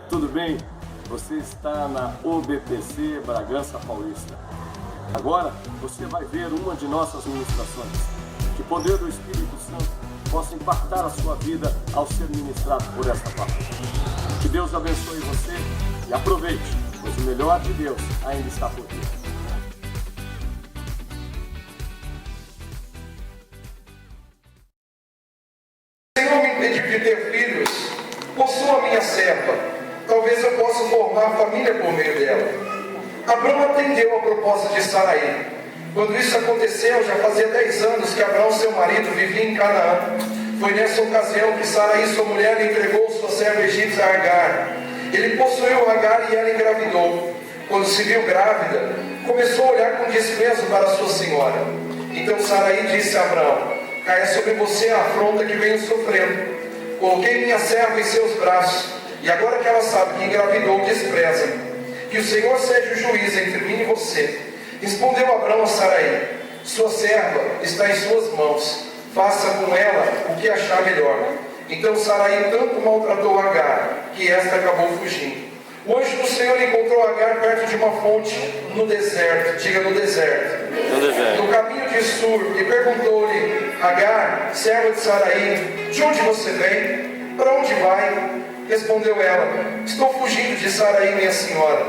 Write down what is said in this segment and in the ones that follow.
Tudo bem? Você está na OBPC Bragança Paulista. Agora você vai ver uma de nossas ministrações. Que o poder do Espírito Santo possa impactar a sua vida ao ser ministrado por esta palavra. Que Deus abençoe você e aproveite, pois o melhor de Deus ainda está por vir. Senhor, me impediu de ter filhos, possua a minha serva. Talvez eu possa formar família por meio dela. Abraão atendeu a proposta de Saraí. Quando isso aconteceu, já fazia 10 anos que Abraão, seu marido, vivia em Canaã. Foi nessa ocasião que Saraí, sua mulher, lhe entregou sua serva egípcia Agar. Ele possuiu Agar e ela engravidou. Quando se viu grávida, começou a olhar com desprezo para sua senhora. Então Saraí disse a Abraão: caia sobre você a afronta que venho sofrendo. Coloquei minha serva em seus braços, e agora que ela sabe que engravidou, despreza-me. Que o Senhor seja o juiz entre mim e você. Respondeu Abraão a Saraí: sua serva está em suas mãos, faça com ela o que achar melhor. Então Saraí tanto maltratou Agar, que esta acabou fugindo. O anjo do Senhor encontrou Agar perto de uma fonte, no deserto, diga no deserto, no caminho de Sur, e perguntou-lhe: Agar, serva de Saraí, de onde você vem? Para onde vai? Respondeu ela: estou fugindo de Saraí, minha senhora.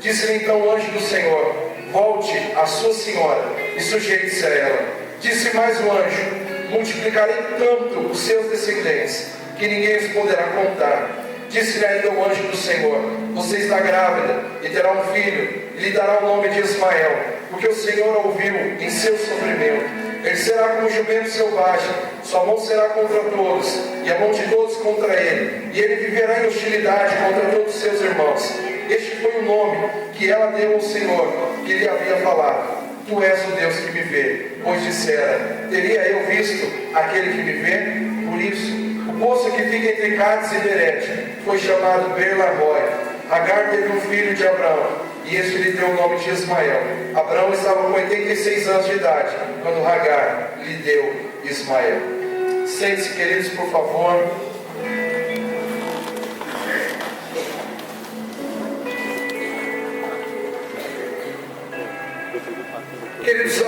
Disse-lhe então o anjo do Senhor: volte à sua senhora e sujeite-se a ela. Disse mais o anjo: multiplicarei tanto os seus descendentes, que ninguém os poderá contar. Disse-lhe ainda o anjo do Senhor: você está grávida e terá um filho, e lhe dará o nome de Ismael, porque o Senhor ouviu em seu sofrimento. Ele será como um jumento selvagem, sua mão será contra todos, e a mão de todos contra ele, e ele viverá em hostilidade contra todos os seus irmãos. Este foi o nome que ela deu ao Senhor, que lhe havia falado: tu és o Deus que me vê. Pois dissera: teria eu visto aquele que me vê? Por isso, o poço que fica entre Cádiz e Berete foi chamado Beer-lahai. Agar teve um filho de Abraão, e este lhe deu o nome de Ismael. Abraão estava com 86 anos de idade, quando Agar lhe deu Ismael. Sente-se, queridos, por favor. Queridos,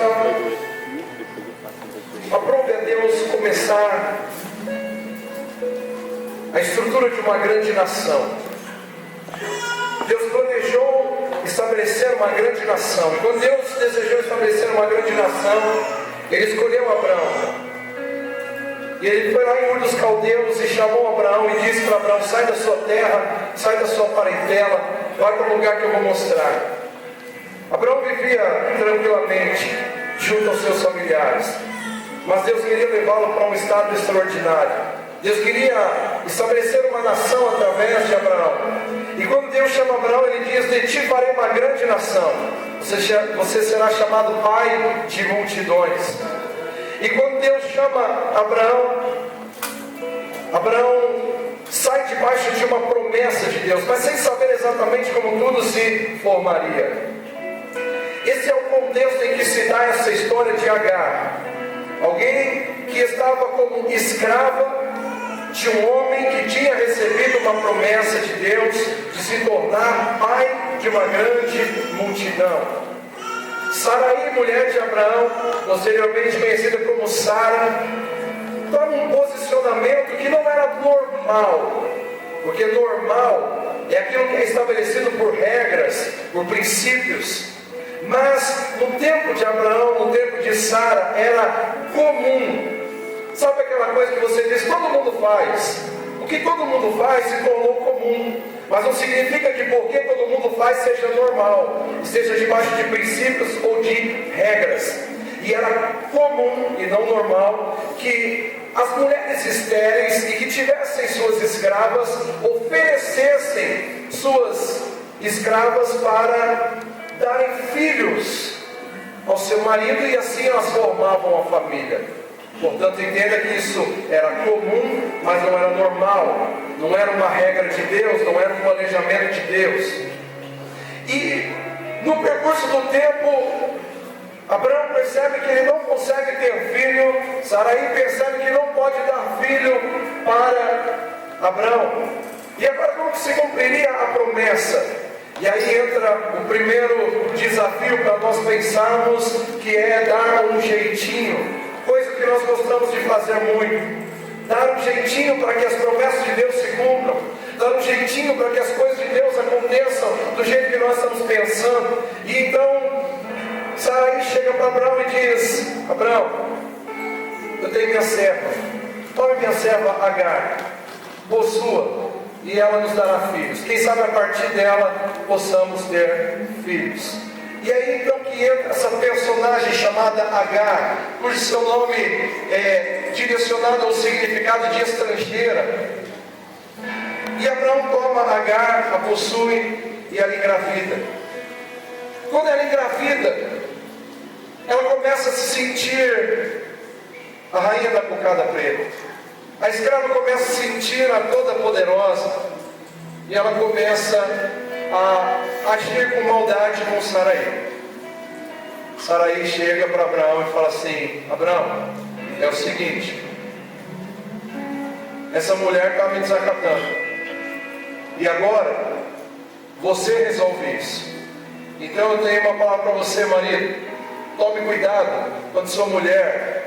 aprove a Deus começar a estrutura de uma grande nação. Deus planejou estabelecer uma grande nação. E quando Deus desejou estabelecer uma grande nação, Ele escolheu Abraão. E Ele foi lá em Ur dos Caldeus e chamou Abraão e disse para Abraão: sai da sua terra, sai da sua parentela, vai para o lugar que eu vou mostrar. Abraão vivia tranquilamente junto aos seus familiares, mas Deus queria levá-lo para um estado extraordinário. Deus queria estabelecer uma nação através de Abraão. E quando Deus chama Abraão, Ele diz: de ti farei uma grande nação, você será chamado pai de multidões. E quando Deus chama Abraão sai debaixo de uma promessa de Deus, mas sem saber exatamente como tudo se formaria. Esse é o contexto em que se dá essa história de Agar. Alguém que estava como escrava de um homem que tinha recebido uma promessa de Deus de se tornar pai de uma grande multidão. Saraí, mulher de Abraão, posteriormente conhecida como Sara, está num posicionamento que não era normal, porque normal é aquilo que é estabelecido por regras, por princípios. Mas no tempo de Abraão, no tempo de Sara, era comum. Sabe aquela coisa que você diz, todo mundo faz? O que todo mundo faz se tornou comum. Mas não significa que porque todo mundo faz seja normal, esteja debaixo de princípios ou de regras. E era comum e não normal que as mulheres estéreis e que tivessem suas escravas oferecessem suas escravas para darem filhos ao seu marido, e assim elas formavam a família. Portanto, entenda que isso era comum, mas não era normal, não era uma regra de Deus, não era um planejamento de Deus. E no percurso do tempo, Abraão percebe que ele não consegue ter filho, Saraí percebe que não pode dar filho para Abraão. E agora como que se cumpriria a promessa? E aí entra o primeiro desafio para nós pensarmos, que é dar um jeitinho, coisa que nós gostamos de fazer muito. Dar um jeitinho para que as promessas de Deus se cumpram, dar um jeitinho para que as coisas de Deus aconteçam do jeito que nós estamos pensando. E então Sarai chega para Abraão e diz: Abraão, eu tenho minha serva, tome minha serva Agar, possua, e ela nos dará filhos. Quem sabe a partir dela possamos ter filhos. E aí então que entra essa personagem chamada Agar, cujo seu nome é direcionado ao significado de estrangeira. E Abraão toma Agar, a possui e ela engravida. Quando ela engravida, ela começa a se sentir a rainha da cocada preta. A escrava começa a se sentir a toda poderosa. E ela começa a agir com maldade com Sarai. Sarai chega para Abraão e fala assim: Abraão, é o seguinte, essa mulher está me desacatando, e agora você resolve isso. Então eu tenho uma palavra para você, marido. Tome cuidado quando sua mulher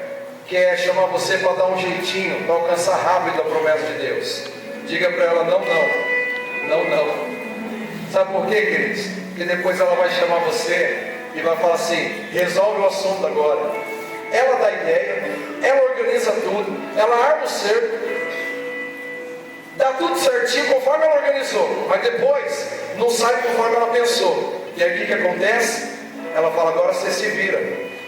quer chamar você para dar um jeitinho, para alcançar rápido a promessa de Deus. Diga para ela: não, não, não, não. Sabe por quê, queridos? Porque depois ela vai chamar você e vai falar assim: resolve o assunto agora. Ela dá ideia, ela organiza tudo, ela arma o cerco, dá tudo certinho conforme ela organizou, mas depois não sai conforme ela pensou. E aí o que acontece? Ela fala: agora você se vira.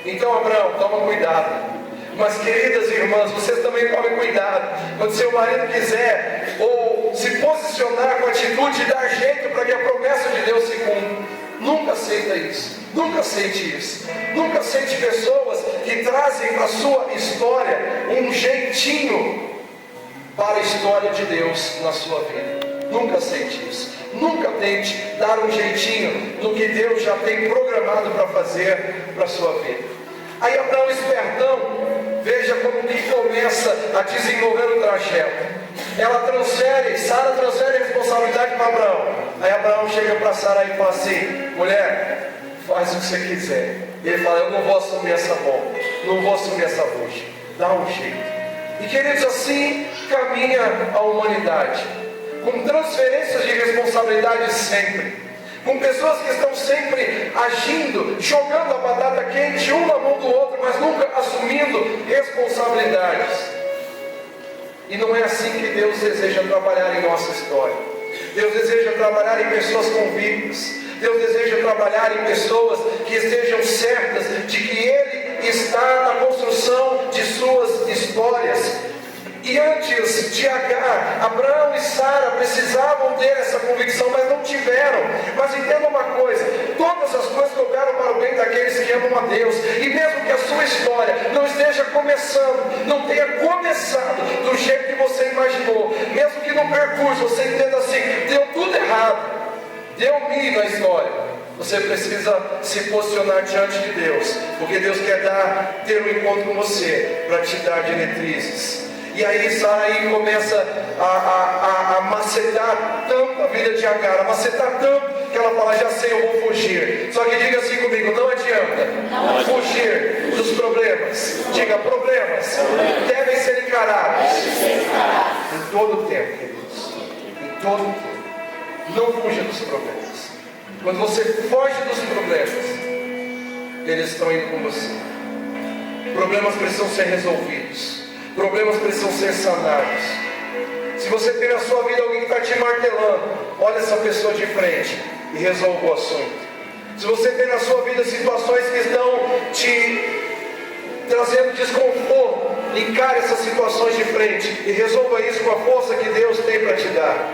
Então, Abraão, toma cuidado. Mas, queridas irmãs, vocês também tomem cuidado quando seu marido quiser ou se posicionar com atitude de dar jeito para que a promessa de Deus se cumpra. Nunca aceita isso, nunca aceite isso. Nunca aceite pessoas que trazem para a sua história um jeitinho para a história de Deus na sua vida. Nunca aceite isso. Nunca tente dar um jeitinho no que Deus já tem programado para fazer para a sua vida. Aí Abraão, espertão, veja como que começa a desenvolver o trajeto. Sara transfere a responsabilidade para Abraão. Aí Abraão chega para Sara e fala assim: mulher, faz o que você quiser. Ele fala: eu não vou assumir essa bomba, não vou assumir essa bucha. Dá um jeito. E queridos, assim caminha a humanidade, com transferências de responsabilidade sempre, com pessoas que estão sempre agindo, jogando a batata quente um na mão do outro, mas nunca assumindo responsabilidades. E não é assim que Deus deseja trabalhar em nossa história. Deus deseja trabalhar em pessoas convictas. Deus deseja trabalhar em pessoas que estejam certas de que Ele está na construção de suas histórias. E antes de Agar, Abraão e Sara precisavam ter essa convicção, mas não tiveram. Mas entenda uma coisa: todas as coisas cooperam para o bem daqueles que amam a Deus. E mesmo que a sua história não esteja começando, não tenha começado do jeito que você imaginou, mesmo que no percurso você entenda assim: deu tudo errado, deu milho na história, você precisa se posicionar diante de Deus, porque Deus quer ter um encontro com você para te dar diretrizes. E aí Sarai começa a macetar tanto a vida de Agar, a macetar tanto que ela fala: já sei, eu vou fugir. Só que diga assim comigo: não adianta fugir dos problemas. Diga: problemas devem ser encarados em todo o tempo, queridos. Em todo o tempo. Não fuja dos problemas. Quando você foge dos problemas, eles estão indo com você. Problemas precisam ser resolvidos. Problemas precisam ser sanados. Se você tem na sua vida alguém que está te martelando, olha essa pessoa de frente e resolva o assunto. Se você tem na sua vida situações que estão te trazendo desconforto, encare essas situações de frente e resolva isso com a força que Deus tem para te dar.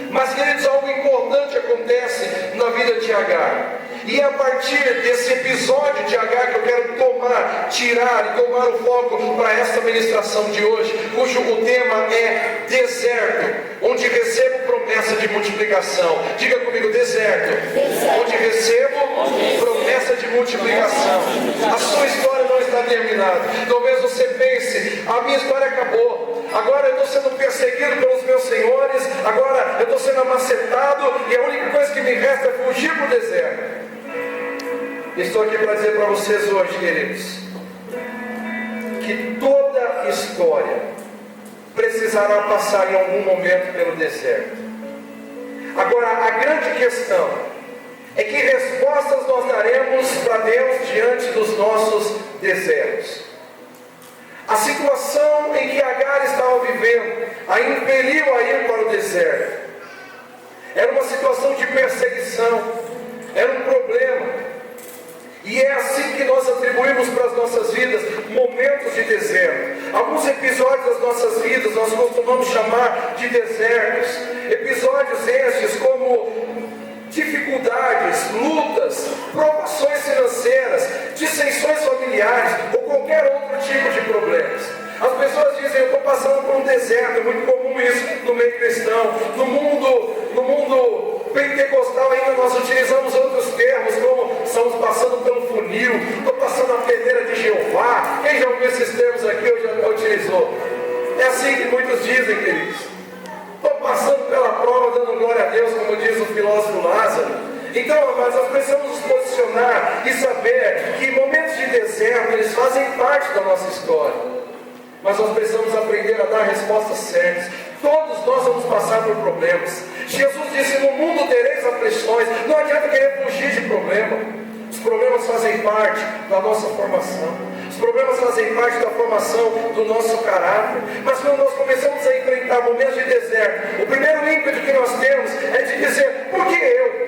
Mas, queridos, algo importante acontece na vida de Agar. E é a partir desse episódio de Agar que eu quero tirar e tomar o foco para esta ministração de hoje, cujo o tema é deserto, onde recebo promessa de multiplicação. Diga comigo: deserto. Onde recebo promessa de multiplicação. A sua história não está terminada. Talvez você pense: a minha história acabou, agora eu estou sendo perseguido pelos meus meus senhores, agora eu estou sendo amacetado e a única coisa que me resta é fugir para o deserto. Estou aqui para dizer para vocês hoje, queridos, que toda história precisará passar em algum momento pelo deserto. Agora, a grande questão é que respostas nós daremos para Deus diante dos nossos desertos. A situação em que Agar estava vivendo a impeliu a ir para o deserto. Era uma situação de perseguição, era um problema. E é assim que nós atribuímos para as nossas vidas momentos de deserto. Alguns episódios das nossas vidas nós costumamos chamar de desertos. Episódios estes como dificuldades, lutas, provações financeiras, dissensões familiares ou qualquer outro tipo de problemas. As pessoas dizem, eu estou passando por um deserto. É muito comum isso no meio cristão. No mundo pentecostal ainda nós utilizamos outros termos, como estamos passando pelo funil, estou passando a peneira de Jeová. Quem já ouviu esses termos aqui ou já utilizou? É assim que muitos dizem, queridos. Estou passando pela prova, dando glória a Deus, como diz o filósofo Lázaro. Então, amados, nós precisamos nos posicionar e saber que momentos de deserto, eles fazem parte da nossa história. Mas nós precisamos aprender a dar respostas certas. Todos nós vamos passar por problemas. Jesus disse, no mundo tereis aflições. Não adianta querer fugir de problema. Os problemas fazem parte da nossa formação. Os problemas fazem parte da formação do nosso caráter. Mas quando nós começamos a enfrentar momentos de deserto, o primeiro ímpeto que nós temos é de dizer, por que eu?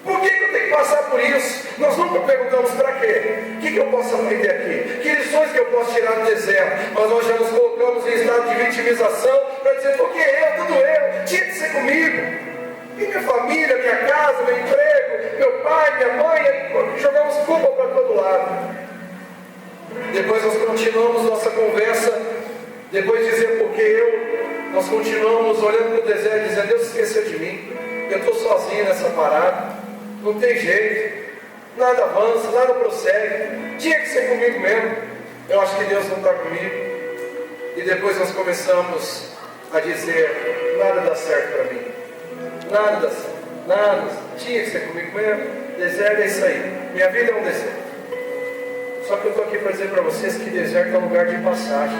Por que eu tenho que passar por isso? Nós nunca perguntamos para quê? O que eu posso aprender aqui? Que lições que eu posso tirar do deserto? Mas nós já nos colocamos em estado de vitimização para dizer, por que eu? Tudo eu? Tinha que ser comigo. E minha família, minha casa, meu emprego, meu pai, minha mãe, aí jogamos culpa para todo lado. Depois nós continuamos nossa conversa, depois de dizer por que eu, nós continuamos olhando para o deserto e dizendo, Deus esqueceu de mim, eu estou sozinho nessa parada, não tem jeito, nada avança, nada prossegue, tinha que ser comigo mesmo, eu acho que Deus não está comigo. E depois nós começamos a dizer, nada dá certo para mim, nada dá certo, nada, tinha que ser comigo mesmo, deserto é isso aí, minha vida é um deserto. Só que eu estou aqui para dizer para vocês que deserto é um lugar de passagem.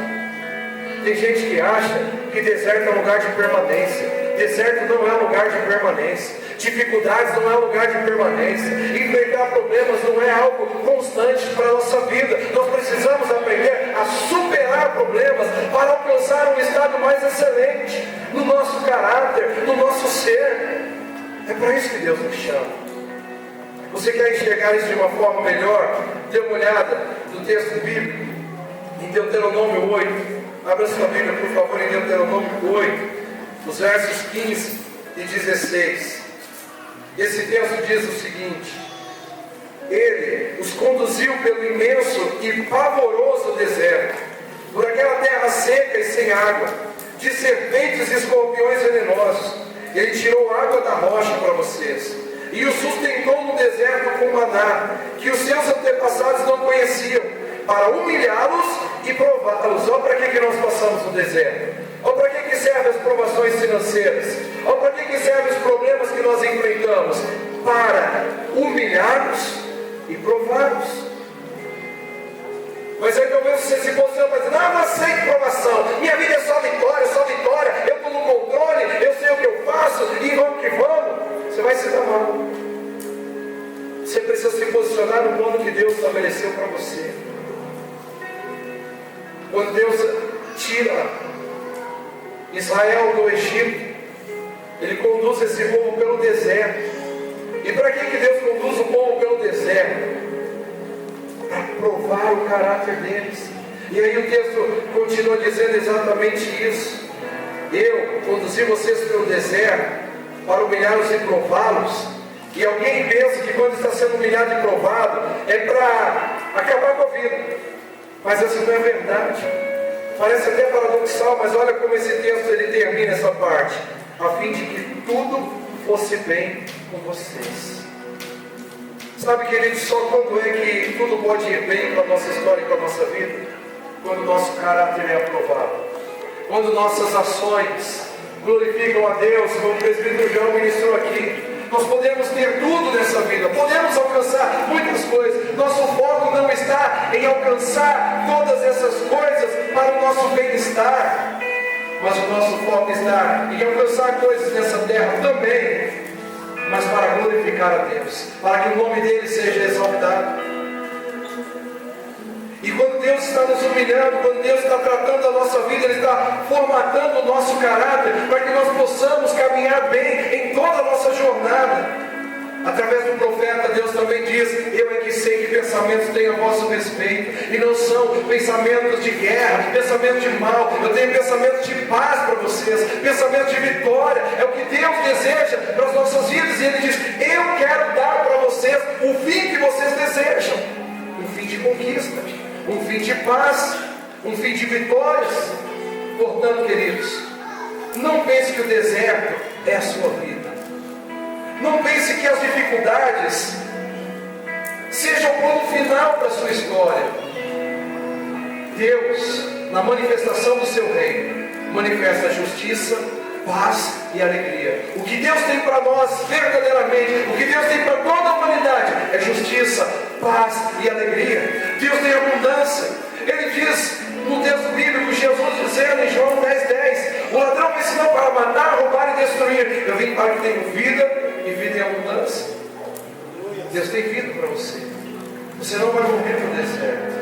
Tem gente que acha que deserto é um lugar de permanência. Deserto não é um lugar de permanência. Dificuldades não é um lugar de permanência. Enfrentar problemas não é algo constante para a nossa vida. Nós precisamos aprender a superar problemas para alcançar um estado mais excelente no nosso caráter, no nosso ser. É para isso que Deus nos chama. Você quer enxergar isso de uma forma melhor? Dê uma olhada no texto bíblico, em Deuteronômio 8. Abra sua Bíblia, por favor, em Deuteronômio 8, os versos 15 e 16. Esse texto diz o seguinte: Ele os conduziu pelo imenso e pavoroso deserto, por aquela terra seca e sem água, de serpentes e escorpiões venenosos. Ele tirou água da rocha para vocês e o sustentou no deserto com maná, que os seus antepassados não conheciam, para humilhá-los e prová-los. Olha para que nós passamos no deserto. Olha para que servem as provações financeiras. Olha para que servem os problemas que nós enfrentamos. Para humilhar-nos e prová-los. Mas aí talvez você se posiciona para dizer, não, eu não aceito provação, minha vida é só vitória, eu estou no controle, eu sei o que eu faço, e vamos que vamos. Você vai se dar mal. Você precisa se posicionar no plano que Deus estabeleceu para você. Quando Deus tira Israel do Egito, Ele conduz esse povo pelo deserto. E para que Deus conduz o povo pelo deserto? Para provar o caráter deles. E aí o texto continua dizendo exatamente isso. Eu conduzi vocês pelo deserto para humilhá-los e prová-los. E alguém pensa que quando está sendo humilhado e provado é para acabar com a vida. Mas essa não é verdade. Parece até paradoxal, mas olha como esse texto ele termina essa parte. A fim de que tudo fosse bem com vocês. Sabe, queridos, só quando é que tudo pode ir bem para a nossa história e para a nossa vida? Quando o nosso caráter é aprovado. Quando nossas ações glorificam a Deus, como o presbítero João ministrou aqui. Nós podemos ter tudo nessa vida, podemos alcançar muitas coisas. Nosso foco não está em alcançar todas essas coisas para o nosso bem-estar, mas o nosso foco está em alcançar coisas nessa terra também, mas para glorificar a Deus, para que o nome dele seja exaltado. E quando Deus está nos humilhando, quando Deus está tratando a nossa vida, Ele está formatando o nosso caráter, para que nós possamos caminhar bem em toda a nossa jornada. Através do profeta, Deus também diz: eu é que sei que pensamentos tenho a vosso respeito, e não são pensamentos de guerra, pensamentos de mal. Eu tenho pensamentos de paz para vocês, pensamentos de vitória. É o que Deus deseja para as nossas vidas, e Ele diz: eu quero dar para vocês o fim que vocês desejam, um fim de conquista, um fim de paz, um fim de vitórias. Portanto, queridos, não pense que o deserto é a sua vida. Não pense que as dificuldades sejam o ponto final da sua história. Deus, na manifestação do seu reino, manifesta justiça, paz e alegria. O que Deus tem para nós verdadeiramente, o que Deus tem para toda a humanidade, é justiça, paz e alegria. Deus tem abundância. Ele diz no texto bíblico, Jesus dizendo em João 10:10: o ladrão me ensinou para matar, roubar e destruir. Eu vim para que tenham vida e vida em abundância. Deus tem vida para você. Você não vai morrer no deserto,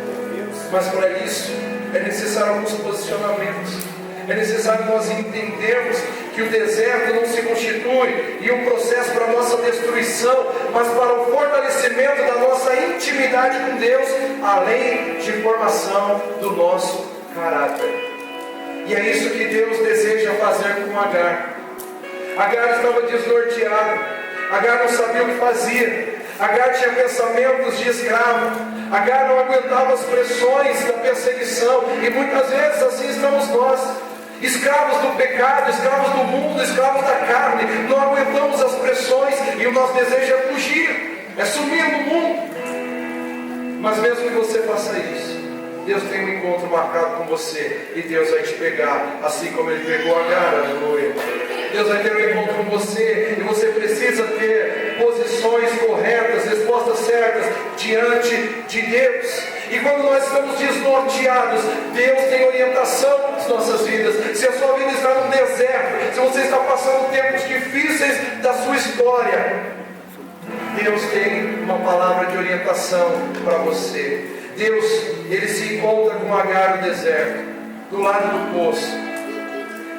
mas para isso é necessário alguns posicionamentos. É necessário nós entendermos que o deserto não se constitui em um processo para a nossa destruição, mas para o fortalecimento da nossa intimidade com Deus, além de formação do nosso caráter. E é isso que Deus deseja fazer com Agar. Agar estava desnorteada, Agar não sabia o que fazia, Agar tinha pensamentos de escravo, Agar não aguentava as pressões da perseguição, e muitas vezes assim estamos nós, escravos do pecado, escravos do mundo, escravos da carne. Não aguentamos as pressões e o nosso desejo é fugir, é sumir no mundo. Mas mesmo que você faça isso, Deus tem um encontro marcado com você, e Deus vai te pegar, assim como Ele pegou Agar, aleluia. Deus vai ter um encontro com você, e você precisa ter posições corretas, respostas certas diante de Deus. E quando nós estamos desnorteados, Deus tem orientação nas nossas vidas. Se a sua vida está no deserto, se você está passando tempos difíceis da sua história, Deus tem uma palavra de orientação para você. Deus, Ele se encontra com Agar no deserto, do lado do poço.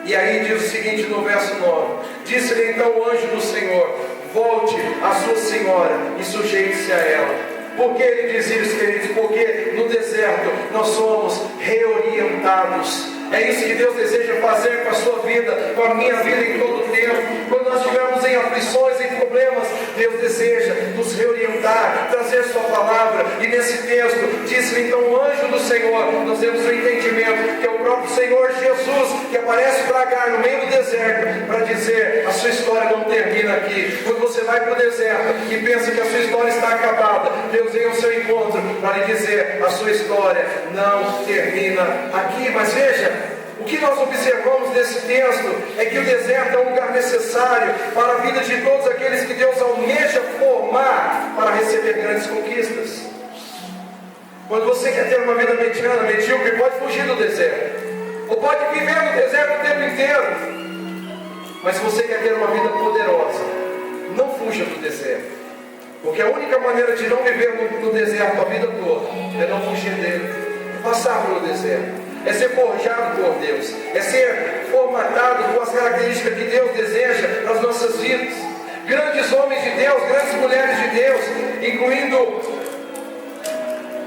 E aí diz o seguinte no verso 9: disse-lhe então o anjo do Senhor: volte à sua senhora e sujeite-se a ela. Por que ele diz isso, queridos? Porque no deserto nós somos reorientados. É isso que Deus deseja fazer com a sua vida, com a minha vida em todo o tempo. Quando nós estivermos em aflições, em problemas, Deus deseja nos reorientar, trazer sua palavra. E nesse texto, disse-lhe então o anjo do Senhor. Nós temos o entendimento que é o próprio Senhor Jesus que aparece para Agar no meio do deserto, para dizer: a sua história não termina aqui. Quando você vai para o deserto e pensa que a sua história está acabada, Deus vem ao seu encontro para lhe dizer: a sua história não termina aqui. Mas veja, o que nós observamos nesse texto é que o deserto é um lugar necessário para a vida de todos aqueles que Deus almeja formar para receber grandes conquistas. Quando você quer ter uma vida mediana, medíocre, pode fugir do deserto, ou pode viver no deserto o tempo inteiro. Mas se você quer ter uma vida poderosa, não fuja do deserto, porque a única maneira de não viver no deserto a vida toda é não fugir dele, é passar pelo deserto, é ser forjado por Deus, é ser formatado com as características que Deus deseja nas nossas vidas. Grandes homens de Deus, grandes mulheres de Deus, incluindo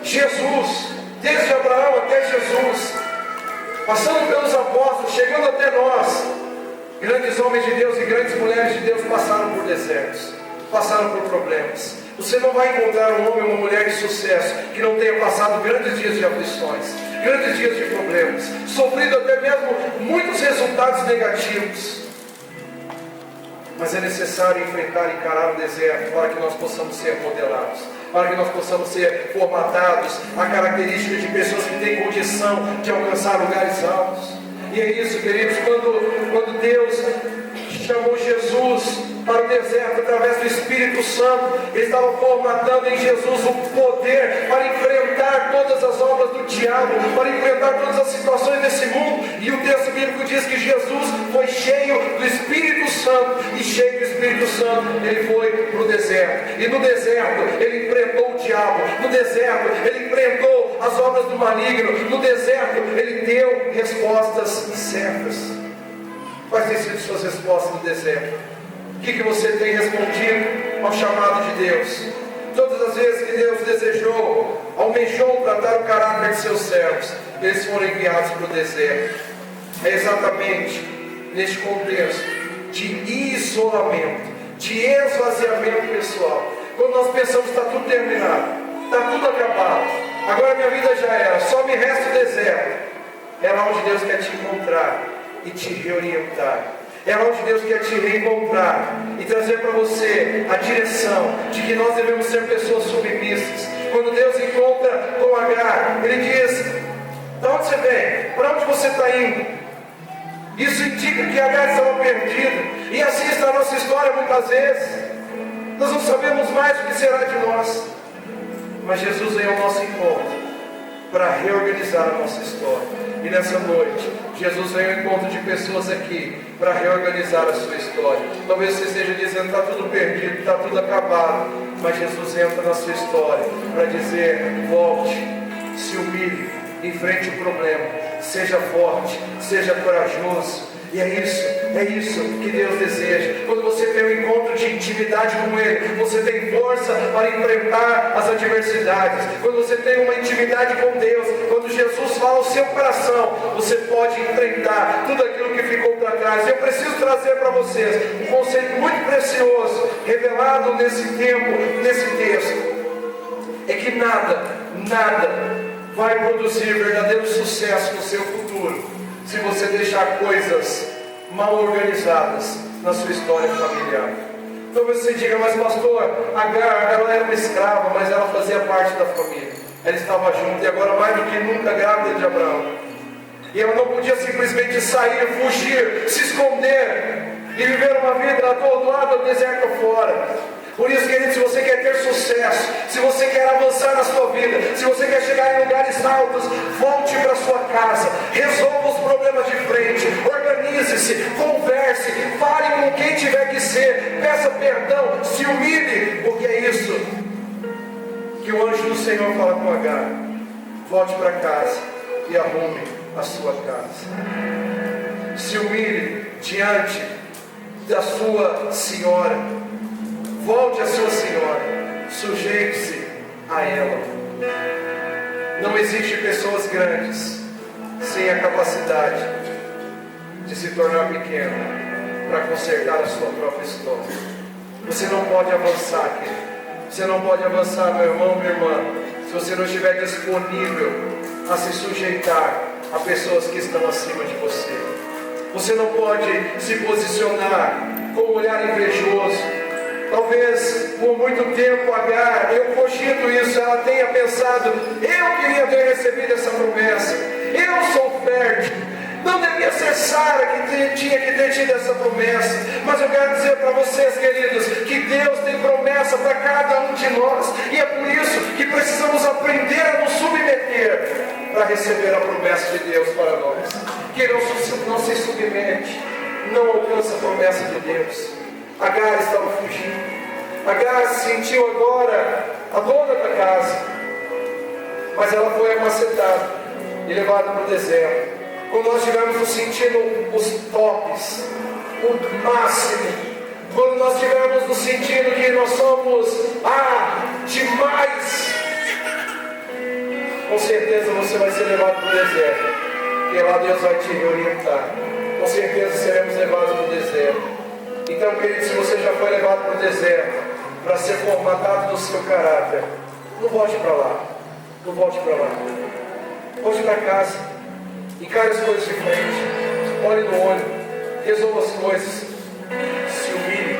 Jesus, desde Abraão até Jesus, passando pelos apóstolos, chegando até nós, grandes homens de Deus e grandes mulheres de Deus passaram por desertos, passaram por problemas. Você não vai encontrar um homem ou uma mulher de sucesso que não tenha passado grandes dias de aflições, grandes dias de problemas, sofrido até mesmo muitos resultados negativos. Mas é necessário enfrentar e encarar o deserto para que nós possamos ser modelados, para que nós possamos ser formatados a características de pessoas que têm condição de alcançar lugares altos. E é isso, queridos, quando Deus chamou Jesus para o deserto através do Espírito Santo, Ele estava formatando em Jesus o poder para enfrentar todas as obras do diabo, para enfrentar todas as situações desse mundo. E o texto bíblico diz que Jesus foi cheio do Espírito Santo, e cheio do Espírito Santo Ele foi para o deserto. E no deserto Ele enfrentou o diabo, no deserto Ele enfrentou as obras do maligno, no deserto Ele deu respostas certas. Quais têm sido suas respostas no deserto? O que você tem respondido ao chamado de Deus? Todas as vezes que Deus desejou, almejou tratar o caráter de seus servos, eles foram enviados para o deserto. É exatamente neste contexto de isolamento, de esvaziamento pessoal, quando nós pensamos que está tudo terminado, está tudo acabado, agora minha vida já era, só me resta o deserto. É lá onde Deus quer te encontrar e te reorientar. É onde Deus quer te reencontrar e trazer para você a direção de que nós devemos ser pessoas submissas. Quando Deus encontra com Agar, Ele diz: de onde você vem? Para onde você está indo? Isso indica que Agar estava perdida. E assim está a nossa história muitas vezes. Nós não sabemos mais o que será de nós. Mas Jesus veio ao nosso encontro para reorganizar a nossa história. E nessa noite, Jesus veio ao encontro de pessoas aqui para reorganizar a sua história. Talvez você esteja dizendo: está tudo perdido, está tudo acabado. Mas Jesus entra na sua história para dizer: volte, se humilhe, enfrente o problema, seja forte, seja corajoso. E é isso que Deus deseja. Quando você tem um encontro de intimidade com Ele, você tem força para enfrentar as adversidades. Quando você tem uma intimidade com Deus, quando Jesus fala ao seu coração, você pode enfrentar tudo aquilo que ficou para trás. Eu preciso trazer para vocês um conceito muito precioso, revelado nesse tempo, nesse texto. É que nada vai produzir verdadeiro sucesso no seu futuro se você deixar coisas mal organizadas na sua história familiar. Então você diga: mas pastor, Agar, ela era uma escrava, mas ela fazia parte da família. Ela estava junto, e agora mais do que nunca grávida de Abraão. E ela não podia simplesmente sair, fugir, se esconder e viver uma vida atordoada do deserto fora. Por isso, querido, se você quer ter sucesso, se você quer avançar na sua vida, se você quer chegar em lugares altos, volte para sua casa, resolva os problemas de frente, organize-se, converse, fale com quem tiver que ser, peça perdão, se humilhe, porque é isso que o anjo do Senhor fala com Agar: volte para casa e arrume a sua casa. Se humilhe diante da sua senhora. Volte à sua senhora, sujeite-se a ela. Não existe pessoas grandes sem a capacidade de se tornar pequeno para consertar a sua própria história. Você não pode avançar, querido. Você não pode avançar, meu irmão, minha irmã, se você não estiver disponível a se sujeitar a pessoas que estão acima de você. Você não pode se posicionar com um olhar invejoso. Talvez por muito tempo Agar, eu cogito isso, ela tenha pensado: eu queria ter recebido essa promessa, eu sou fértil, não devia ser Sara que tinha que ter tido essa promessa. Mas eu quero dizer para vocês, queridos, que Deus tem promessa para cada um de nós, e é por isso que precisamos aprender a nos submeter para receber a promessa de Deus para nós. Quem não se submete não alcança a promessa de Deus. Agar estava fugindo. Agar se sentiu agora a dona da casa, mas ela foi amacetada e levada para o deserto. Quando nós estivermos nos sentindo os tops, o máximo, quando nós estivermos nos sentindo que nós somos demais, com certeza você vai ser levado para o deserto, porque lá Deus vai te reorientar. Com certeza seremos levados para o deserto. Então, querido, se você já foi levado para o deserto para ser formatado no seu caráter, não volte para lá. Não volte para lá. Volte para casa. Encare as coisas de frente. Olhe no olho. Resolva as coisas. Se humilhe.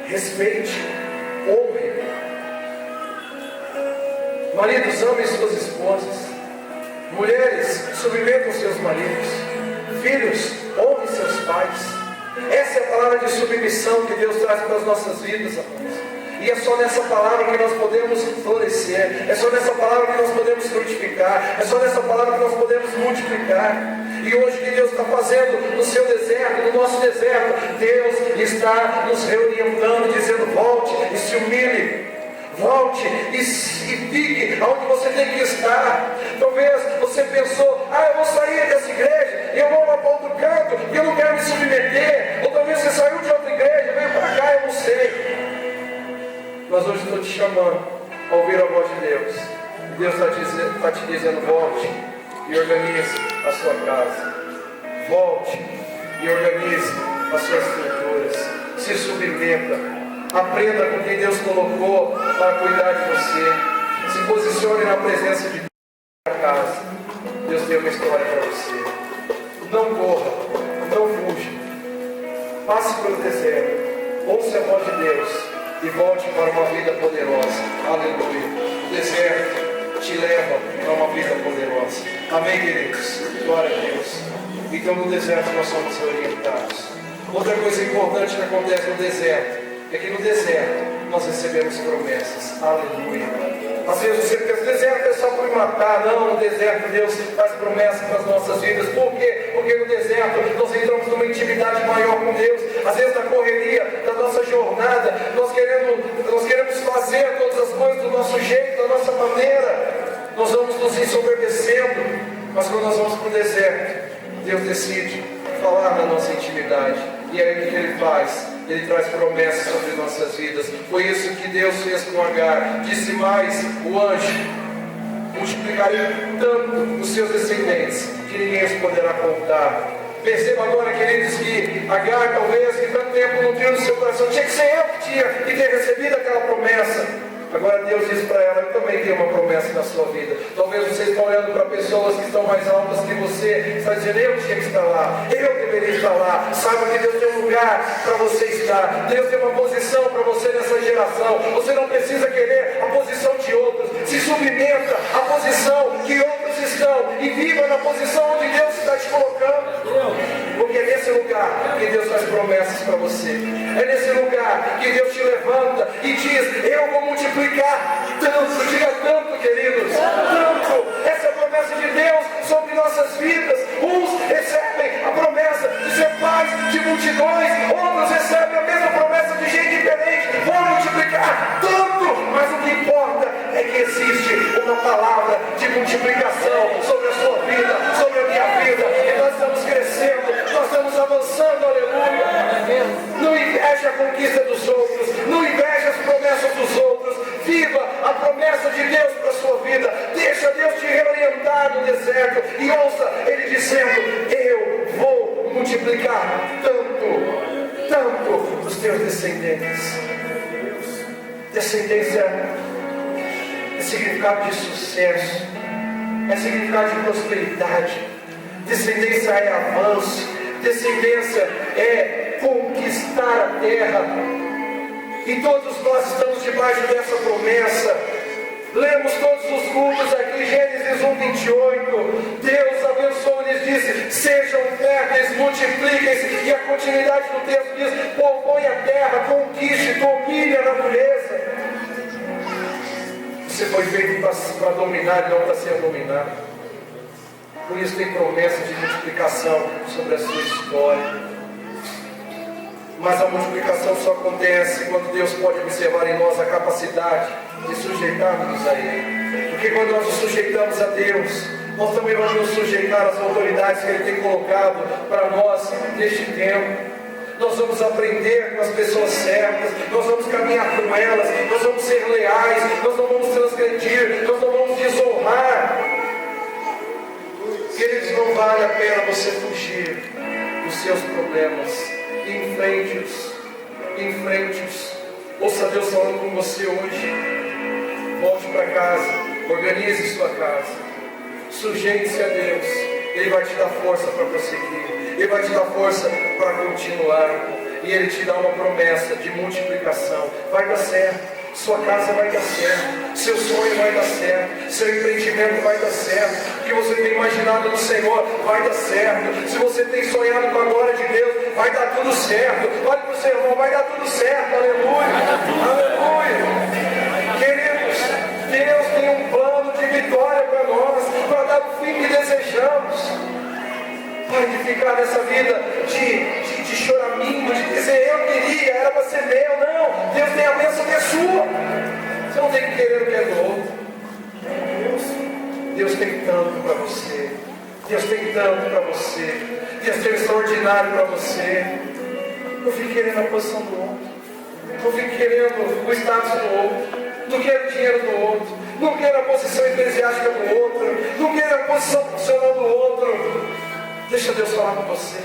Respeite. Honre. Maridos, amem suas esposas. Mulheres, submetam seus maridos. Filhos, honre seus pais. Essa é a palavra de submissão que Deus traz para as nossas vidas, amados. E é só nessa palavra que nós podemos florescer. É só nessa palavra que nós podemos frutificar. É só nessa palavra que nós podemos multiplicar. E hoje o que Deus está fazendo no seu deserto, no nosso deserto, Deus está nos reorientando, dizendo: volte e se humilhe. Volte e fique onde você tem que estar. Talvez você pensou: eu vou sair dessa igreja e eu vou lá para outro canto, porque eu não quero me submeter. Ou talvez você saiu de outra igreja, veio para cá, eu não sei. Mas hoje estou te chamando a ouvir a voz de Deus. E Deus está te dizendo: volte e organize a sua casa. Volte e organize as suas estruturas. Se submeta. Aprenda com quem Deus colocou para cuidar de você. Se posicione na presença de Deus na casa. Deus tem uma história para você. Não corra, não fuja. Passe pelo deserto. Ouça a voz de Deus e volte para uma vida poderosa. Aleluia. O deserto te leva para uma vida poderosa. Amém, queridos? Glória a Deus. Então no deserto nós somos orientados. Outra coisa importante que acontece no deserto é que no deserto nós recebemos promessas. Aleluia. Às vezes você pensa: deserto é só para me matar. Não, no deserto Deus faz promessas para as nossas vidas. Por quê? Porque no deserto nós entramos numa intimidade maior com Deus. Às vezes na correria da nossa jornada, nós queremos fazer todas as coisas do nosso jeito, da nossa maneira. Nós vamos nos ensoberbecendo. Mas quando nós vamos para o deserto, Deus decide falar na nossa intimidade. E aí o que Ele faz? Ele traz promessas sobre nossas vidas. Foi isso que Deus fez com Agar. Disse mais o anjo: multiplicarei tanto os seus descendentes que ninguém os poderá contar. Perceba agora, queridos, que Agar, talvez, que tanto tempo não tinha no seu coração, tinha que ser eu que tinha que ter recebido aquela promessa. Agora Deus diz para ela: eu também tenho uma promessa na sua vida. Talvez você está olhando para pessoas que estão mais altas que você, está dizendo: eu tinha que estar lá, eu deveria estar lá. Saiba que Deus tem um lugar para você estar. Deus tem uma posição para você nessa geração. Você não precisa querer a posição de outros. Se submeta à posição que outros estão e viva na posição onde Deus está te colocando. Porque é nesse lugar que Deus faz promessas para você. É nesse lugar que Deus te levanta e diz: eu vou multiplicar tanto. Diga tanto, queridos. Tanto. Essa é a promessa de Deus sobre nossas vidas. Uns recebem a promessa de ser pais de multidões, outros recebem a mesma promessa de gente diferente. Vou multiplicar tanto. Mas o que importa é que existe uma palavra de multiplicação sobre a sua vida, sobre a minha vida. E nós estamos crescendo, nós estamos avançando, aleluia. Não inveje a conquista dos outros, não inveje as promessas dos outros. Viva a promessa de Deus para a sua vida. Deixa Deus te reorientar no deserto e ouça Ele dizendo: eu vou multiplicar tanto os teus descendentes. Descendência é significado de sucesso, é significado de prosperidade. Descendência é avanço. Descendência é conquistar a terra. E todos nós estamos debaixo dessa promessa. Lemos todos os cultos aqui, Gênesis 1:28. Deus abençoou e lhes disse: sejam férteis, multipliquem-se. E a continuidade do texto diz: povoem a terra, conquiste, domine a natureza. Você foi feito para dominar e não para ser dominado. Por isso tem promessa de multiplicação sobre a sua história. Mas a multiplicação só acontece quando Deus pode observar em nós a capacidade de sujeitarmos a Ele. Porque quando nós nos sujeitamos a Deus, nós também vamos nos sujeitar às autoridades que Ele tem colocado para nós neste tempo. Nós vamos aprender com as pessoas certas, nós vamos caminhar com elas, nós vamos ser leais, nós não vamos transgredir, nós não vamos desonrar. Queridos, não vale a pena você fugir dos seus problemas. Enfrente-os. Ouça Deus falando com você hoje. Volte para casa, organize sua casa, sujeite-se a Deus. Ele vai te dar força para prosseguir, Ele vai te dar força para continuar, e Ele te dá uma promessa de multiplicação. Vai dar certo. Sua casa vai dar certo, seu sonho vai dar certo, seu empreendimento vai dar certo, o que você tem imaginado no Senhor vai dar certo. Se você tem sonhado com a glória de Deus, vai dar tudo certo. Olha para o seu irmão, vai dar tudo certo, aleluia, aleluia. Queridos, Deus tem um plano de vitória para nós, para dar o fim que desejamos. Para de ficar nessa vida de choramingo, de dizer eu queria, era para ser meu. Não, Deus tem a bênção que é sua. Você não tem que querer o que é do outro. Deus tem tanto para você. Deus tem tanto para você. Deus tem o extraordinário para você. Não fique querendo a posição do outro. Não fique querendo o status do outro. Não quero o dinheiro do outro. Não quero a posição eclesiástica do outro. Não quero a posição profissional do outro. Deixa Deus falar com você.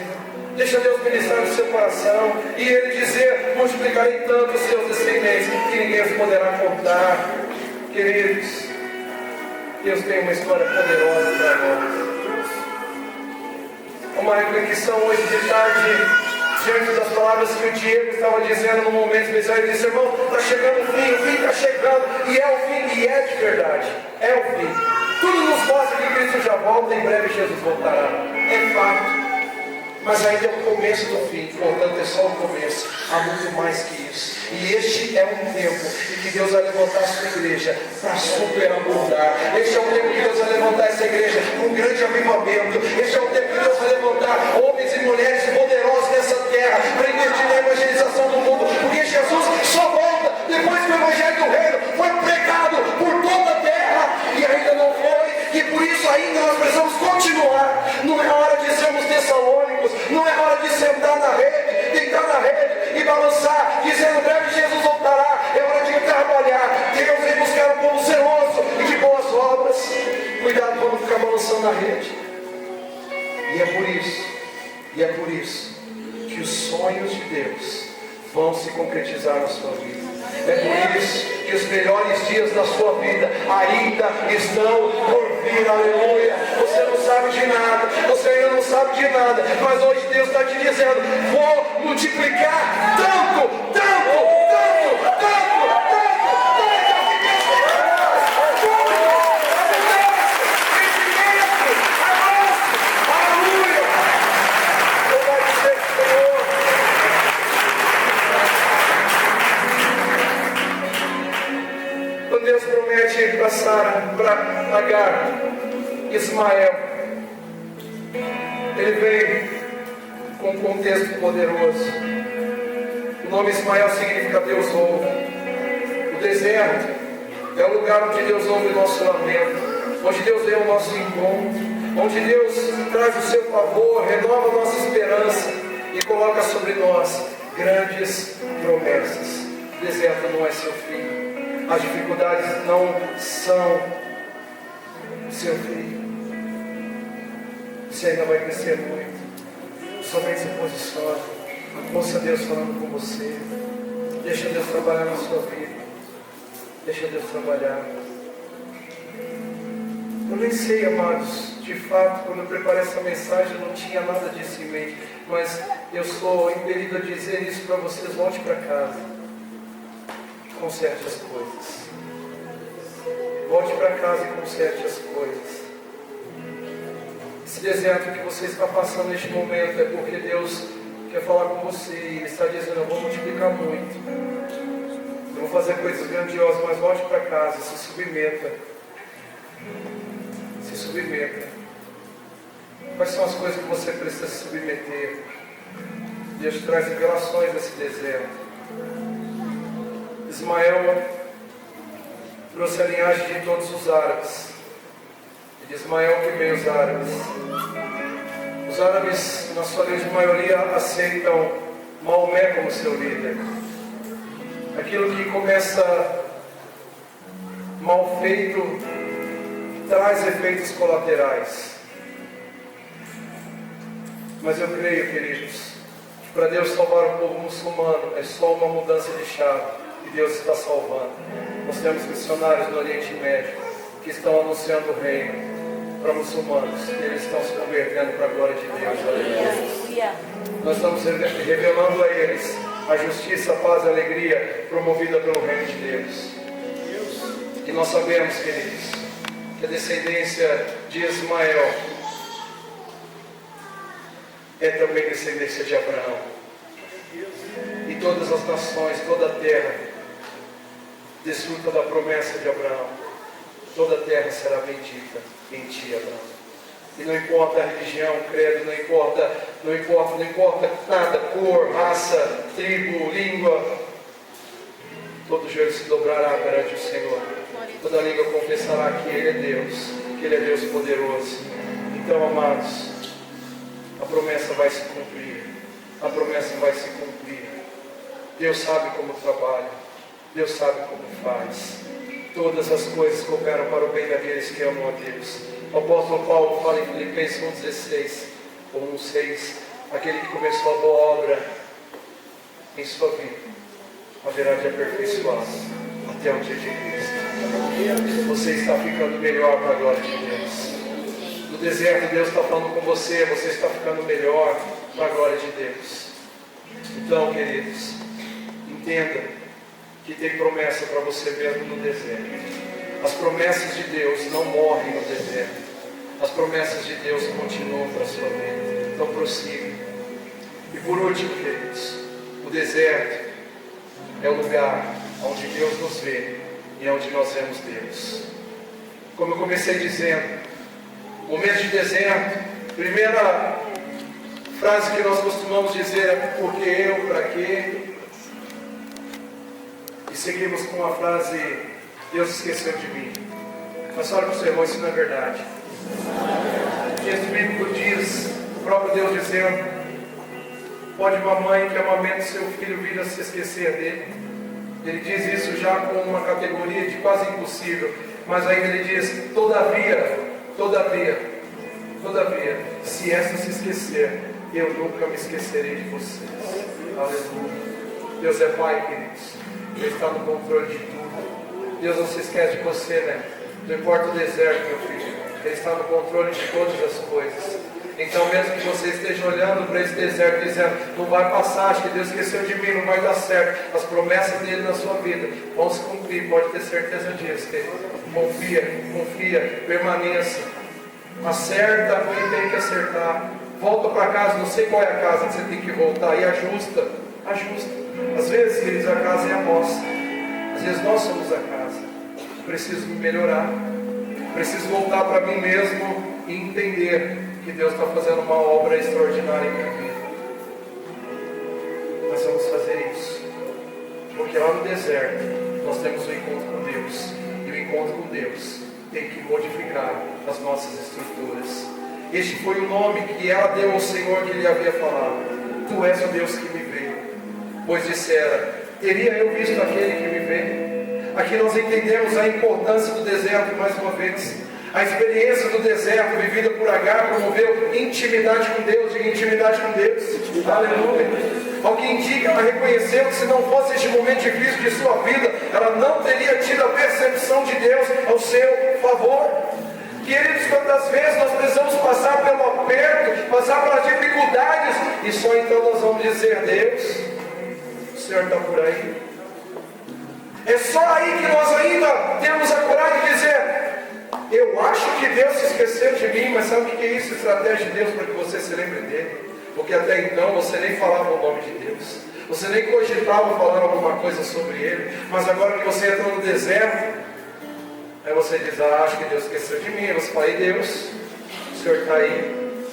Deixa Deus ministrar no seu coração. E Ele dizer, multiplicarei tanto os seus descendentes que ninguém os poderá contar. Queridos, Deus tem uma história poderosa para nós. Uma reflexão hoje de tarde, diante das palavras que o Diego estava dizendo no momento especial. Ele disse, irmão, está chegando o fim está chegando. E é o fim, e é de verdade. É o fim. Tudo nos mostra que Cristo já volta, em breve Jesus voltará. É fato. Mas ainda é o começo do fim, portanto é só o começo. Há muito mais que isso. E este é um tempo em que Deus vai levantar a sua igreja para superabundar. Este é um tempo que Deus vai levantar essa igreja com um grande avivamento. Este é um tempo que Deus vai levantar homens e mulheres poderosos nessa terra para investir na evangelização do mundo. Porque Jesus só volta depois que o evangelho do reino foi pregado por toda a terra. E ainda não foi. E por isso ainda nós precisamos continuar. Não é hora de sermos tessalônicos. Não é hora de sentar na rede, deitar na rede e balançar, dizendo breve Jesus voltará. É hora de trabalhar. Deus vem buscar um povo zeloso e de boas obras. Cuidado para não ficar balançando na rede. E é por isso que os sonhos de Deus vão se concretizar na sua vida. É por isso que os melhores dias da sua vida ainda estão por vir, aleluia. Você não sabe de nada, você ainda não sabe de nada, mas hoje Deus está te dizendo, vou multiplicar tanto, tanto, tanto, tanto, Deus promete para Sara, para Agar, Ismael. Ele vem com um contexto poderoso. O nome Ismael significa Deus ouve. O deserto é o lugar onde Deus ouve o nosso lamento, onde Deus vê o nosso encontro, onde Deus traz o seu favor, renova a nossa esperança e coloca sobre nós grandes promessas. O deserto não é seu fim. As dificuldades não são seu fim. Você ainda vai crescer muito. Somente se posicione. Ouça Deus falando com você. Deixa Deus trabalhar na sua vida. Deixa Deus trabalhar. Eu nem sei, amados, de fato, quando eu preparei essa mensagem, eu não tinha nada disso em mente. Mas eu sou impelido a dizer isso para vocês. Volte para casa. Conserte as coisas. Volte para casa e conserte as coisas. Esse deserto que você está passando neste momento é porque Deus quer falar com você e Ele está dizendo, eu vou multiplicar muito. Eu vou fazer coisas grandiosas, mas volte para casa, se submeta. Se submeta. Quais são as coisas que você precisa se submeter? Deus traz revelações nesse deserto. Ismael trouxe a linhagem de todos os árabes. E de Ismael que veio os árabes. Os árabes, na sua grande maioria, aceitam Maomé como seu líder. Aquilo que começa mal feito traz efeitos colaterais. Mas eu creio, queridos, que para Deus salvar o povo muçulmano é só uma mudança de chave. E Deus está salvando. Nós temos missionários do Oriente Médio que estão anunciando o reino para muçulmanos. E eles estão se convertendo para a glória de Deus. Aleluia. Nós estamos revelando a eles a justiça, a paz e a alegria promovida pelo reino de Deus. E nós sabemos, queridos, que a descendência de Ismael é também descendência de Abraão. E todas as nações, toda a terra desfruta da promessa de Abraão. Toda a terra será bendita em ti, Abraão. E não importa a religião, credo, não importa nada, cor, raça, tribo, língua, todo joelho se dobrará perante o Senhor. Toda língua confessará que Ele é Deus, que Ele é Deus poderoso. Então, amados, a promessa vai se cumprir. A promessa vai se cumprir. Deus sabe como trabalha. Deus sabe como faz. Todas as coisas cooperam para o bem daqueles que amam a Deus. O apóstolo Paulo fala em Filipenses 1,16 ou 1,6: aquele que começou a boa obra em sua vida haverá de aperfeiçoar até o dia de Cristo. Você está ficando melhor para a glória de Deus. No deserto, Deus está falando com você. Você está ficando melhor para a glória de Deus. Então, queridos, entenda que tem promessa para você mesmo no deserto. As promessas de Deus não morrem no deserto. As promessas de Deus continuam para a sua vida. Então prossiga. E por último, queridos, o deserto é o lugar onde Deus nos vê e onde nós vemos Deus. Como eu comecei dizendo, momento de deserto, primeira frase que nós costumamos dizer é por que eu, para quê? E seguimos com a frase: Deus esqueceu de mim. Mas olha para o seu irmão, isso não é verdade. O texto bíblico diz, o próprio Deus dizendo: pode uma mãe que amamenta seu filho vir a se esquecer dele? Ele diz isso já com uma categoria de quase impossível. Mas ainda ele diz: todavia, se essa se esquecer, eu nunca me esquecerei de vocês. Aleluia. Deus é Pai, queridos. Ele está no controle de tudo. Deus não se esquece de você, né? Não importa o deserto, meu filho. Ele está no controle de todas as coisas. Então, mesmo que você esteja olhando para esse deserto dizendo: não vai passar, acho que Deus esqueceu de mim, não vai dar certo, as promessas dele na sua vida vão se cumprir, pode ter certeza disso, querido. Confia, permaneça. Acerta o que tem que acertar. Volta para casa, não sei qual é a casa que você tem que voltar, e ajusta. Às vezes, queridos, a casa é a nossa. Às vezes nós somos a casa. Preciso me melhorar. Preciso voltar para mim mesmo e entender que Deus está fazendo uma obra extraordinária em minha vida. Nós vamos fazer isso. Porque lá no deserto nós temos um encontro com Deus. E o encontro com Deus tem que modificar as nossas estruturas. Este foi o nome que ela deu ao Senhor que lhe havia falado: Tu és o Deus que me vê. Pois dissera: teria eu visto aquele que me vê? Aqui nós entendemos a importância do deserto mais uma vez. A experiência do deserto vivida por Agar promoveu intimidade com Deus. Diga: intimidade com Deus. Aleluia. Ao que indica, ela reconheceu que se não fosse este momento difícil de sua vida, ela não teria tido a percepção de Deus ao seu favor. Queridos, quantas vezes nós precisamos passar pelo aperto, passar pelas dificuldades, e só então nós vamos dizer: Deus, o Senhor está por aí. É só aí que nós ainda temos a coragem de dizer: eu acho que Deus se esqueceu de mim. Mas sabe o que é isso? Estratégia de Deus para que você se lembre dele. Porque até então você nem falava o nome de Deus, você nem cogitava falar alguma coisa sobre ele. Mas agora que você entra no deserto, aí você diz: acho que Deus esqueceu de mim. Aí você fala: e Deus, o Senhor está aí,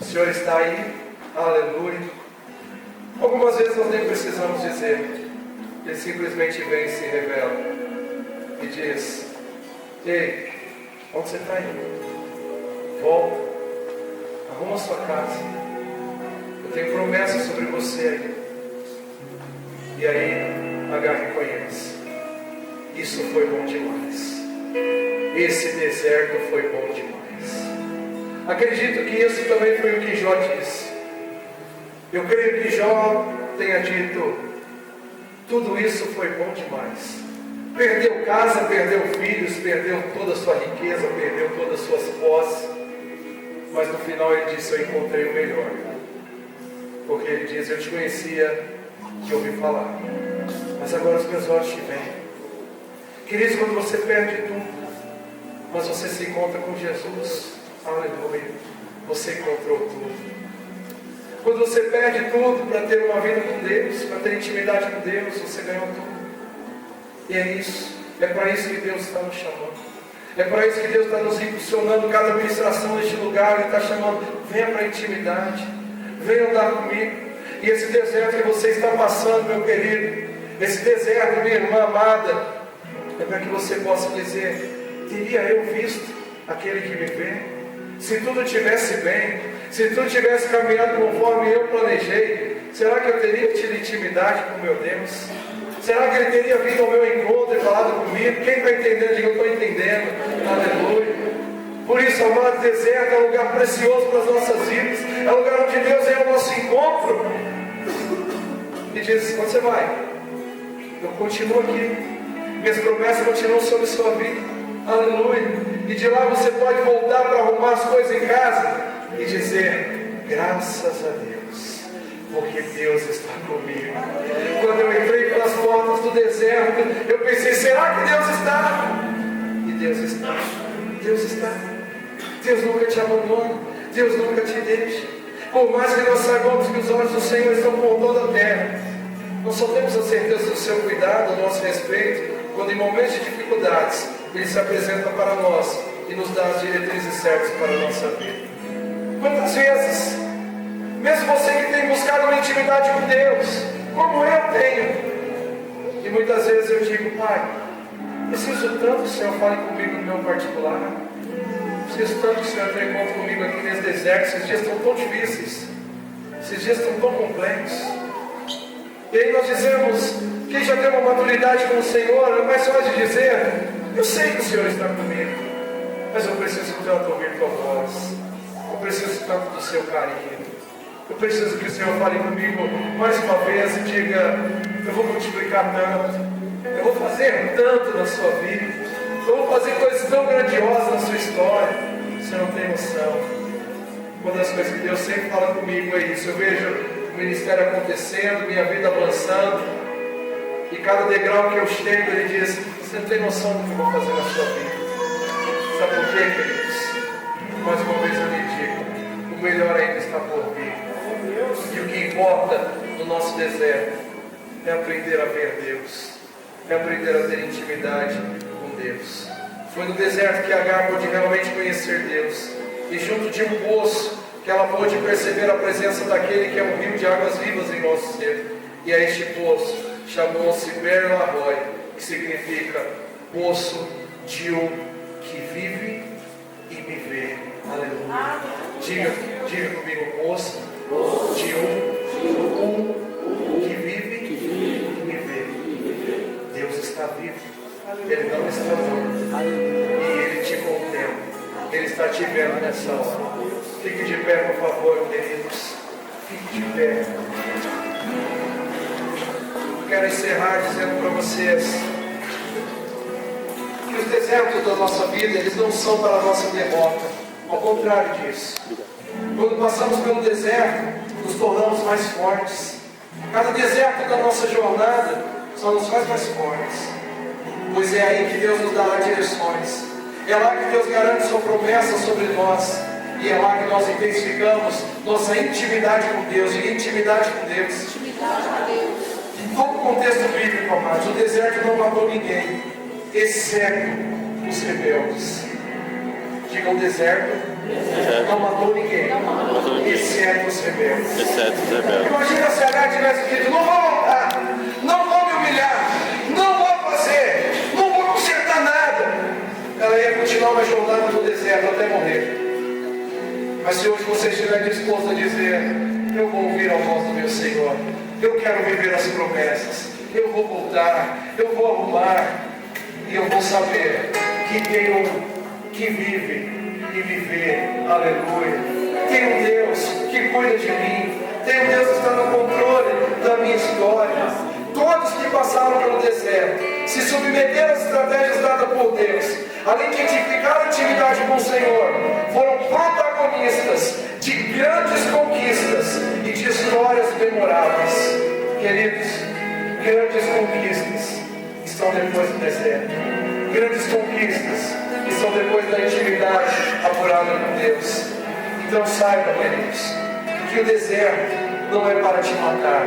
o Senhor está aí. Aleluia. Algumas vezes nós nem precisamos dizer. Ele simplesmente vem e se revela e diz: ei, onde você está indo? Volta, arruma a sua casa, eu tenho promessa sobre você aí. E aí Agar reconhece: isso foi bom demais, esse deserto foi bom demais. Acredito que isso também foi o que Jó disse. Eu creio que Jó tenha dito: tudo isso foi bom demais. Perdeu casa, perdeu filhos, perdeu toda a sua riqueza, perdeu todas as suas posses. Mas no final ele disse: eu encontrei o melhor. Porque ele diz: eu te conhecia de ouvir falar. Mas agora os meus olhos te veem. Queridos, quando você perde tudo, mas você se encontra com Jesus, aleluia, você encontrou tudo. Quando você perde tudo para ter uma vida com Deus, para ter intimidade com Deus, você ganhou tudo. E é isso, é para isso que Deus está nos chamando. É para isso que Deus está nos impulsionando. Cada ministração neste lugar, Ele está chamando, venha para a intimidade, venha andar comigo. E esse deserto que você está passando, meu querido, esse deserto, minha irmã amada, é para que você possa dizer, teria eu visto aquele que me vê? Se tudo estivesse bem, se tudo estivesse caminhando conforme eu planejei, será que eu teria tido intimidade com meu Deus? Será que Ele teria vindo ao meu encontro e falado comigo? Quem está entendendo, diga, eu estou entendendo. Aleluia. Por isso, amado, deserto é um lugar precioso para as nossas vidas. É um lugar onde Deus é o nosso encontro. E diz, onde você vai? Eu continuo aqui. Minhas promessas continuam sobre sua vida. Aleluia. E de lá você pode voltar para arrumar as coisas em casa e dizer, graças a Deus, porque Deus está comigo. Quando eu entrei pelas portas do deserto, eu pensei, será que Deus está? E Deus está. Deus está. Deus nunca te abandona. Deus nunca te deixa. Por mais que nós saibamos que os olhos do Senhor estão por toda a terra, nós só temos a certeza do seu cuidado, do nosso respeito, quando em momentos de dificuldades Ele se apresenta para nós e nos dá as diretrizes certas para a nossa vida. Quantas vezes, mesmo você que tem buscado uma intimidade com Deus, como eu tenho, e muitas vezes eu digo, Pai, preciso tanto que o Senhor fale comigo no meu particular, preciso tanto que o Senhor tenha encontro comigo aqui nesse deserto. Esses dias estão tão difíceis, esses dias estão tão complexos. E aí nós dizemos, quem já tem uma maturidade com o Senhor, é mais fácil de dizer, eu sei que o Senhor está comigo, mas eu preciso tanto ouvir tua voz, eu preciso tanto do seu carinho, eu preciso que o Senhor fale comigo mais uma vez e diga, eu vou multiplicar tanto, eu vou fazer tanto na sua vida, eu vou fazer coisas tão grandiosas na sua história, você não tem noção. Uma das coisas que Deus sempre fala comigo é isso, eu vejo o ministério acontecendo, minha vida avançando, e cada degrau que eu chego, Ele diz, você não tem noção do que eu vou fazer na sua vida. Sabe por quê, queridos? Mais uma vez eu lhe digo, o melhor ainda está por vir. E o que importa no nosso deserto é aprender a ver Deus, é aprender a ter intimidade com Deus. Foi no deserto que Agar pôde realmente conhecer Deus, e junto de um poço que ela pôde perceber a presença daquele que é um rio de águas vivas em nosso ser. E a este poço chamou-se Ber-Lahai, que significa poço de um que vive e me vê. Aleluia. Diga comigo, poço de um que vive e me vê. Deus está vivo, Ele não está morto, e Ele te contempla, Ele está te vendo nessa hora. Fique de pé, por favor, queridos. Fique de pé. Quero encerrar dizendo para vocês que os desertos da nossa vida, eles não são para a nossa derrota. Ao contrário disso. Quando passamos pelo deserto, nos tornamos mais fortes. Cada deserto da nossa jornada só nos faz mais fortes. Pois é aí que Deus nos dará direções. É lá que Deus garante sua promessa sobre nós. E é lá que nós intensificamos nossa intimidade com Deus. E intimidade com Deus. Em todo o contexto bíblico, amados, o deserto não matou ninguém, exceto os rebeldes. Diga, o deserto não matou ninguém, exceto os rebeldes. Imagina se Agar tivesse dito, não vou voltar, não vou me humilhar, não vou fazer, não vou consertar nada. Ela ia continuar uma jornada no deserto até morrer. Mas se hoje você estiver disposto a dizer, eu vou ouvir a voz do meu Senhor, eu quero viver as promessas, eu vou voltar, eu vou arrumar, e eu vou saber que tem um que vive e me vê, aleluia. Tem um Deus que cuida de mim, tem um Deus que está no controle da minha história. Todos que passaram pelo deserto, se submeteram às estratégias dadas por Deus, além de edificar a intimidade com o Senhor, foram protagonistas de grandes conquistas e de histórias memoráveis. Queridos, grandes conquistas estão depois do deserto. Grandes conquistas estão depois da intimidade apurada com Deus. Então saiba, queridos, que o deserto não é para te matar,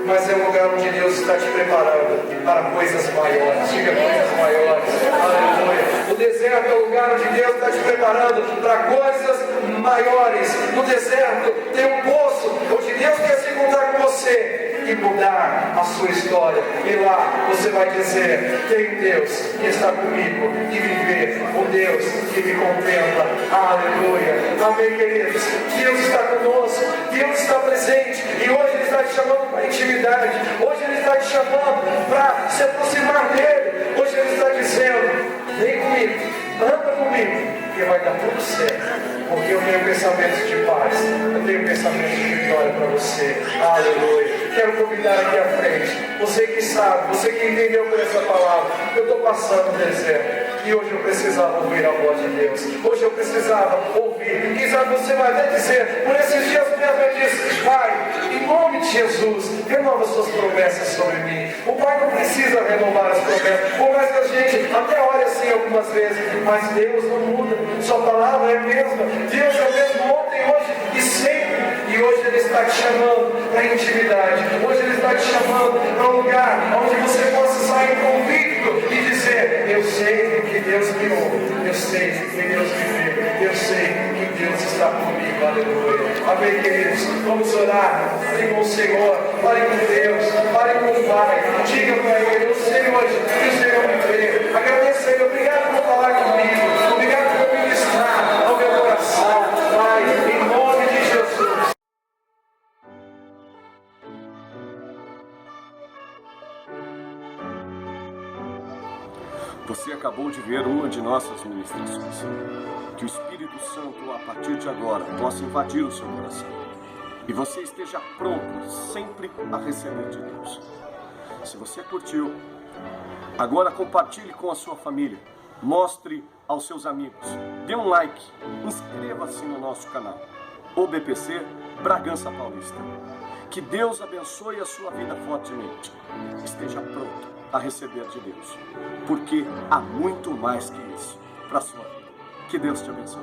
mas é um lugar onde Deus está te preparando para coisas maiores. Diga coisas maiores. Aleluia. O deserto é o lugar onde Deus está te preparando para coisas maiores. No deserto tem um poço onde Deus quer se encontrar com você e mudar a sua história. E lá você vai dizer: tem Deus que está comigo, e viver com Deus que me contempla. Aleluia. Amém, queridos. Deus está conosco, Deus está presente, e hoje Ele está te chamando para intimidade. Hoje Ele está te chamando para se aproximar dEle. Hoje Ele está dizendo: vem comigo, anda comigo, que vai dar tudo certo. Porque eu tenho pensamentos de paz, eu tenho pensamentos de vitória para você. Aleluia. Quero convidar aqui à frente, você que sabe, você que entendeu por essa palavra. Eu estou passando no deserto e hoje eu precisava ouvir a voz de Deus. Hoje eu precisava ouvir. Quem sabe você vai até dizer: por esses dias mesmo eu disse: Pai, em nome de Jesus, renova suas promessas sobre mim. O Pai não precisa renovar as promessas, por mais que a gente até olhe assim algumas vezes, mas Deus não muda. Sua palavra é a mesma. Deus é o mesmo ontem, hoje e sempre. E hoje Ele está te chamando para a intimidade. Hoje Ele está te chamando para um lugar onde você possa sair convicto e dizer: eu sei que Deus me ouve, eu sei que Deus me vê, eu sei que Deus está comigo. Aleluia. Amém, queridos. Vamos orar. Fale com o Senhor, fale com Deus, fale com o Pai. Diga para Ele: eu sei hoje que o Senhor me vê. Agradeça a Ele. Obrigado por falar comigo. Obrigado por ministrar ao meu coração. Pai, em nome de Jesus. Você acabou de ver uma de nossas ministrações. Que o Espírito Santo, a partir de agora, possa invadir o seu coração. E você esteja pronto sempre a receber de Deus. Se você curtiu, agora compartilhe com a sua família. Mostre aos seus amigos. Dê um like. Inscreva-se no nosso canal. OBPC Bragança Paulista. Que Deus abençoe a sua vida fortemente. Esteja pronto a receber de Deus, porque há muito mais que isso para a sua vida. Que Deus te abençoe.